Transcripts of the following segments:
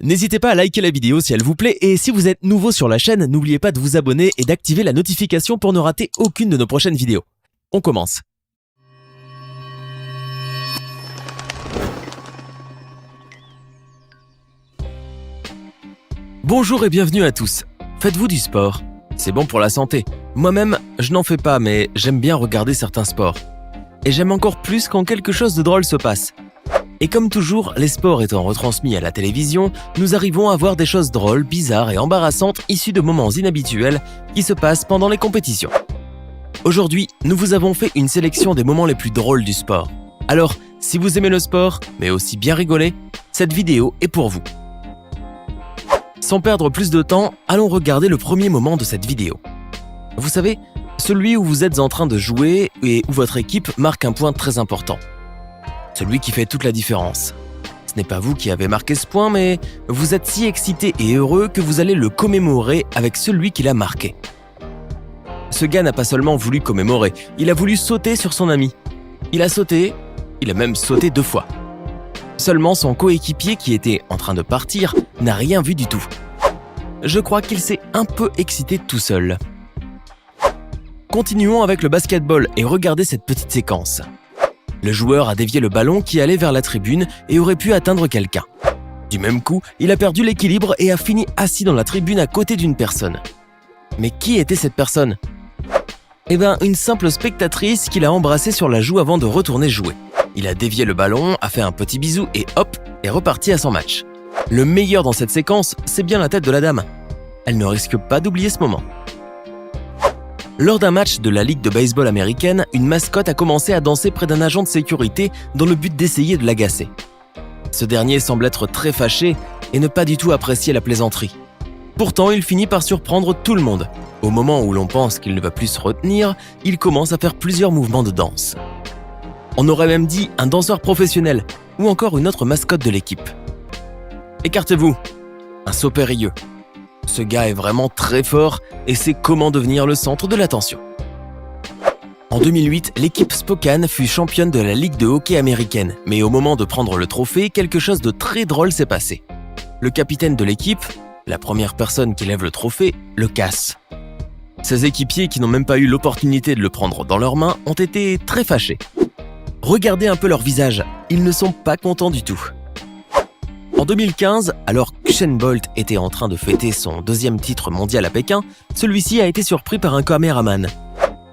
N'hésitez pas à liker la vidéo si elle vous plaît et si vous êtes nouveau sur la chaîne, n'oubliez pas de vous abonner et d'activer la notification pour ne rater aucune de nos prochaines vidéos. On commence. Bonjour et bienvenue à tous. Faites-vous du sport? C'est bon pour la santé. Moi-même, je n'en fais pas, mais j'aime bien regarder certains sports. Et j'aime encore plus quand quelque chose de drôle se passe. Et comme toujours, les sports étant retransmis à la télévision, nous arrivons à voir des choses drôles, bizarres et embarrassantes issues de moments inhabituels qui se passent pendant les compétitions. Aujourd'hui, nous vous avons fait une sélection des moments les plus drôles du sport. Alors, si vous aimez le sport, mais aussi bien rigoler, cette vidéo est pour vous. Sans perdre plus de temps, allons regarder le premier moment de cette vidéo. Vous savez, celui où vous êtes en train de jouer et où votre équipe marque un point très important. Celui qui fait toute la différence. Ce n'est pas vous qui avez marqué ce point, mais vous êtes si excité et heureux que vous allez le commémorer avec celui qui l'a marqué. Ce gars n'a pas seulement voulu commémorer, il a voulu sauter sur son ami. Il a même sauté 2 fois. Seulement son coéquipier qui était en train de partir n'a rien vu du tout. Je crois qu'il s'est un peu excité tout seul. Continuons avec le basketball et regardez cette petite séquence. Le joueur a dévié le ballon qui allait vers la tribune et aurait pu atteindre quelqu'un. Du même coup, il a perdu l'équilibre et a fini assis dans la tribune à côté d'une personne. Mais qui était cette personne? Eh bien, une simple spectatrice qu'il a embrassée sur la joue avant de retourner jouer. Il a dévié le ballon, a fait un petit bisou et hop, est reparti à son match. Le meilleur dans cette séquence, c'est bien la tête de la dame. Elle ne risque pas d'oublier ce moment. Lors d'un match de la Ligue de baseball américaine, une mascotte a commencé à danser près d'un agent de sécurité dans le but d'essayer de l'agacer. Ce dernier semble être très fâché et ne pas du tout apprécier la plaisanterie. Pourtant, il finit par surprendre tout le monde. Au moment où l'on pense qu'il ne va plus se retenir, il commence à faire plusieurs mouvements de danse. On aurait même dit un danseur professionnel ou encore une autre mascotte de l'équipe. Écartez-vous, un saut périlleux. Ce gars est vraiment très fort et sait comment devenir le centre de l'attention. En 2008, l'équipe Spokane fut championne de la Ligue de hockey américaine, mais au moment de prendre le trophée, quelque chose de très drôle s'est passé. Le capitaine de l'équipe, la première personne qui lève le trophée, le casse. Ses équipiers qui n'ont même pas eu l'opportunité de le prendre dans leurs mains ont été très fâchés. Regardez un peu leur visage, ils ne sont pas contents du tout. En 2015, alors qu'Usain Bolt était en train de fêter son 2e titre mondial à Pékin, celui-ci a été surpris par un caméraman.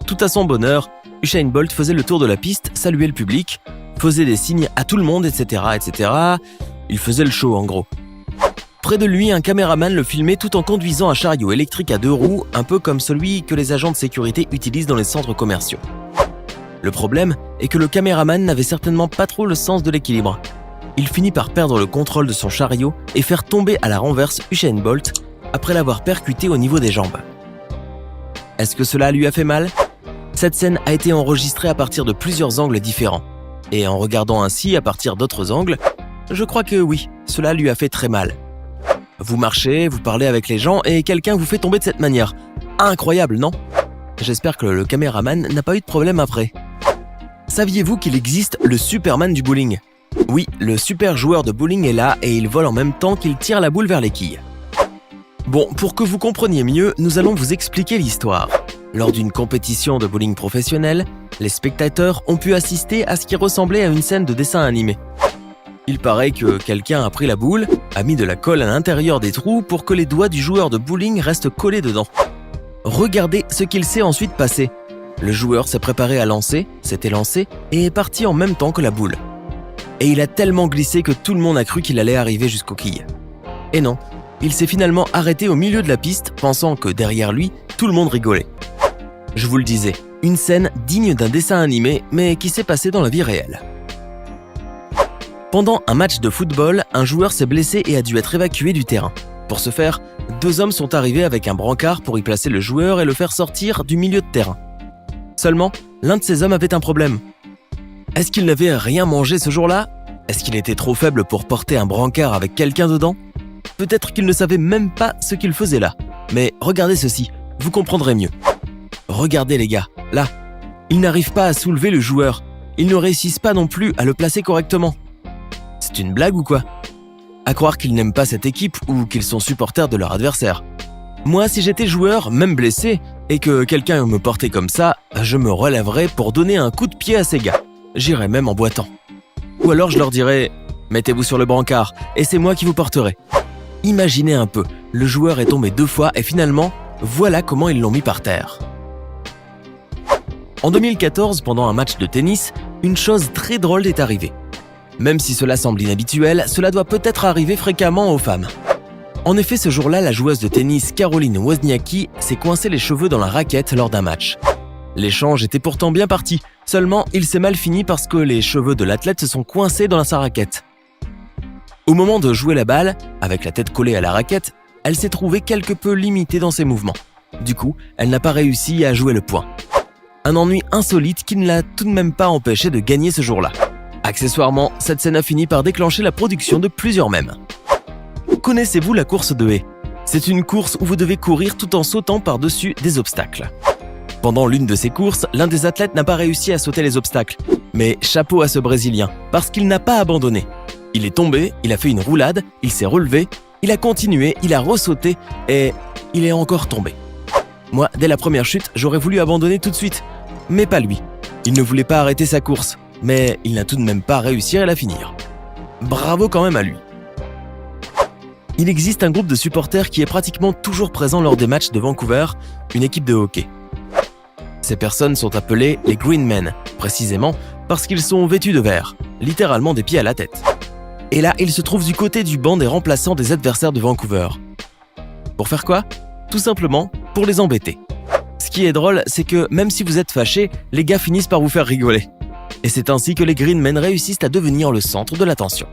Tout à son bonheur, Usain Bolt faisait le tour de la piste, saluait le public, faisait des signes à tout le monde, etc., etc. Il faisait le show en gros. Près de lui, un caméraman le filmait tout en conduisant un chariot électrique à 2 roues, un peu comme celui que les agents de sécurité utilisent dans les centres commerciaux. Le problème est que le caméraman n'avait certainement pas trop le sens de l'équilibre. Il finit par perdre le contrôle de son chariot et faire tomber à la renverse Usain Bolt après l'avoir percuté au niveau des jambes. Est-ce que cela lui a fait mal? Cette scène a été enregistrée à partir de plusieurs angles différents. Et en regardant ainsi à partir d'autres angles, je crois que oui, cela lui a fait très mal. Vous marchez, vous parlez avec les gens et quelqu'un vous fait tomber de cette manière. Incroyable, non? J'espère que le caméraman n'a pas eu de problème après. Saviez-vous qu'il existe le Superman du bowling? Oui, le super joueur de bowling est là et il vole en même temps qu'il tire la boule vers les quilles. Bon, pour que vous compreniez mieux, nous allons vous expliquer l'histoire. Lors d'une compétition de bowling professionnelle, les spectateurs ont pu assister à ce qui ressemblait à une scène de dessin animé. Il paraît que quelqu'un a pris la boule, a mis de la colle à l'intérieur des trous pour que les doigts du joueur de bowling restent collés dedans. Regardez ce qu'il s'est ensuite passé. Le joueur s'est préparé à lancer, s'était lancé et est parti en même temps que la boule. Et il a tellement glissé que tout le monde a cru qu'il allait arriver jusqu'aux quilles. Et non, il s'est finalement arrêté au milieu de la piste, pensant que derrière lui, tout le monde rigolait. Je vous le disais, une scène digne d'un dessin animé, mais qui s'est passée dans la vie réelle. Pendant un match de football, un joueur s'est blessé et a dû être évacué du terrain. Pour ce faire, 2 hommes sont arrivés avec un brancard pour y placer le joueur et le faire sortir du milieu de terrain. Seulement, l'un de ces hommes avait un problème. Est-ce qu'il n'avait rien mangé ce jour-là? Est-ce qu'il était trop faible pour porter un brancard avec quelqu'un dedans? Peut-être qu'il ne savait même pas ce qu'il faisait là. Mais regardez ceci, vous comprendrez mieux. Regardez les gars, là. Ils n'arrivent pas à soulever le joueur. Ils ne réussissent pas non plus à le placer correctement. C'est une blague ou quoi? À croire qu'ils n'aiment pas cette équipe ou qu'ils sont supporters de leur adversaire. Moi, si j'étais joueur, même blessé, et que quelqu'un me portait comme ça, je me relèverais pour donner un coup de pied à ces gars. J'irais même en boitant. Ou alors je leur dirais « Mettez-vous sur le brancard et c'est moi qui vous porterai ». Imaginez un peu, le joueur est tombé 2 fois et finalement, voilà comment ils l'ont mis par terre. En 2014, pendant un match de tennis, une chose très drôle est arrivée. Même si cela semble inhabituel, cela doit peut-être arriver fréquemment aux femmes. En effet, ce jour-là, la joueuse de tennis Caroline Wozniacki s'est coincé les cheveux dans la raquette lors d'un match. L'échange était pourtant bien parti, seulement il s'est mal fini parce que les cheveux de l'athlète se sont coincés dans sa raquette. Au moment de jouer la balle, avec la tête collée à la raquette, elle s'est trouvée quelque peu limitée dans ses mouvements. Du coup, elle n'a pas réussi à jouer le point. Un ennui insolite qui ne l'a tout de même pas empêché de gagner ce jour-là. Accessoirement, cette scène a fini par déclencher la production de plusieurs mèmes. Connaissez-vous la course de haie ? C'est une course où vous devez courir tout en sautant par-dessus des obstacles. Pendant l'une de ces courses, l'un des athlètes n'a pas réussi à sauter les obstacles. Mais chapeau à ce Brésilien, parce qu'il n'a pas abandonné. Il est tombé, il a fait une roulade, il s'est relevé, il a continué, il a ressauté et il est encore tombé. Moi, dès la première chute, j'aurais voulu abandonner tout de suite. Mais pas lui. Il ne voulait pas arrêter sa course, mais il n'a tout de même pas réussi à la finir. Bravo quand même à lui. Il existe un groupe de supporters qui est pratiquement toujours présent lors des matchs de Vancouver, une équipe de hockey. Ces personnes sont appelées les Green Men, précisément parce qu'ils sont vêtus de vert, littéralement des pieds à la tête. Et là, ils se trouvent du côté du banc des remplaçants des adversaires de Vancouver. Pour faire quoi ? Tout simplement pour les embêter. Ce qui est drôle, c'est que même si vous êtes fâché, les gars finissent par vous faire rigoler. Et c'est ainsi que les Green Men réussissent à devenir le centre de l'attention.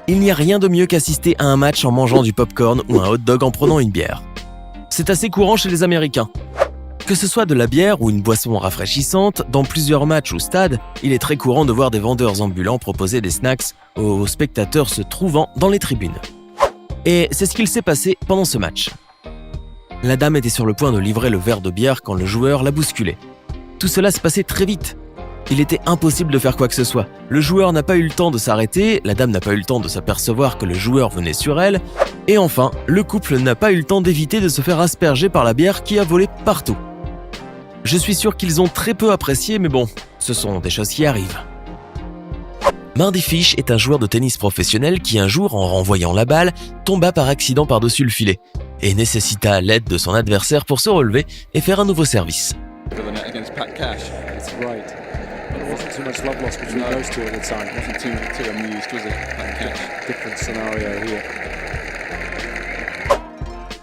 Il n'y a rien de mieux qu'assister à un match en mangeant du popcorn ou un hot dog en prenant une bière. C'est assez courant chez les Américains. Que ce soit de la bière ou une boisson rafraîchissante, dans plusieurs matchs ou stades, il est très courant de voir des vendeurs ambulants proposer des snacks aux spectateurs se trouvant dans les tribunes. Et c'est ce qu'il s'est passé pendant ce match. La dame était sur le point de livrer le verre de bière quand le joueur l'a bousculé. Tout cela se passait très vite. Il était impossible de faire quoi que ce soit. Le joueur n'a pas eu le temps de s'arrêter, la dame n'a pas eu le temps de s'apercevoir que le joueur venait sur elle, et enfin, le couple n'a pas eu le temps d'éviter de se faire asperger par la bière qui a volé partout. Je suis sûr qu'ils ont très peu apprécié, mais bon, ce sont des choses qui arrivent. Mardy Fish est un joueur de tennis professionnel qui un jour, en renvoyant la balle, tomba par accident par-dessus le filet et nécessita l'aide de son adversaire pour se relever et faire un nouveau service.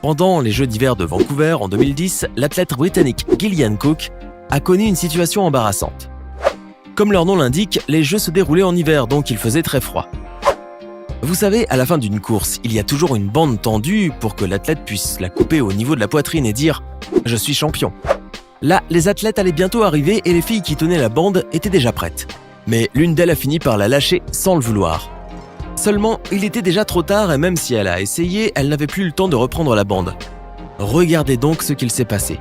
Pendant les Jeux d'hiver de Vancouver en 2010, l'athlète britannique Gillian Cook a connu une situation embarrassante. Comme leur nom l'indique, les Jeux se déroulaient en hiver, donc il faisait très froid. Vous savez, à la fin d'une course, il y a toujours une bande tendue pour que l'athlète puisse la couper au niveau de la poitrine et dire « Je suis champion ». Là, les athlètes allaient bientôt arriver et les filles qui tenaient la bande étaient déjà prêtes. Mais l'une d'elles a fini par la lâcher sans le vouloir. Seulement, il était déjà trop tard et même si elle a essayé, elle n'avait plus le temps de reprendre la bande. Regardez donc ce qu'il s'est passé.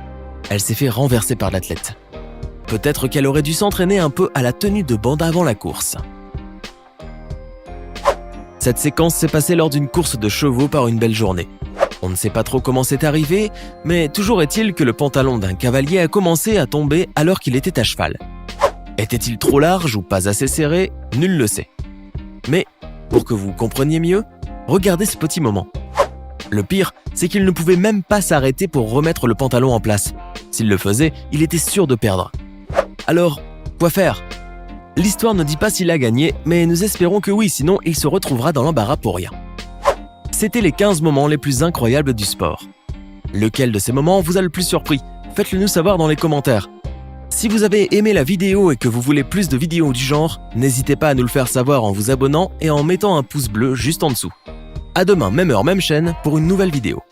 Elle s'est fait renverser par l'athlète. Peut-être qu'elle aurait dû s'entraîner un peu à la tenue de bande avant la course. Cette séquence s'est passée lors d'une course de chevaux par une belle journée. On ne sait pas trop comment c'est arrivé, mais toujours est-il que le pantalon d'un cavalier a commencé à tomber alors qu'il était à cheval. Était-il trop large ou pas assez serré ? Nul ne le sait. Mais, pour que vous compreniez mieux, regardez ce petit moment. Le pire, c'est qu'il ne pouvait même pas s'arrêter pour remettre le pantalon en place. S'il le faisait, il était sûr de perdre. Alors, quoi faire ? L'histoire ne dit pas s'il a gagné, mais nous espérons que oui, sinon il se retrouvera dans l'embarras pour rien. C'était les 15 moments les plus incroyables du sport. Lequel de ces moments vous a le plus surpris ? Faites-le nous savoir dans les commentaires. Si vous avez aimé la vidéo et que vous voulez plus de vidéos du genre, n'hésitez pas à nous le faire savoir en vous abonnant et en mettant un pouce bleu juste en dessous. À demain, même heure, même chaîne, pour une nouvelle vidéo.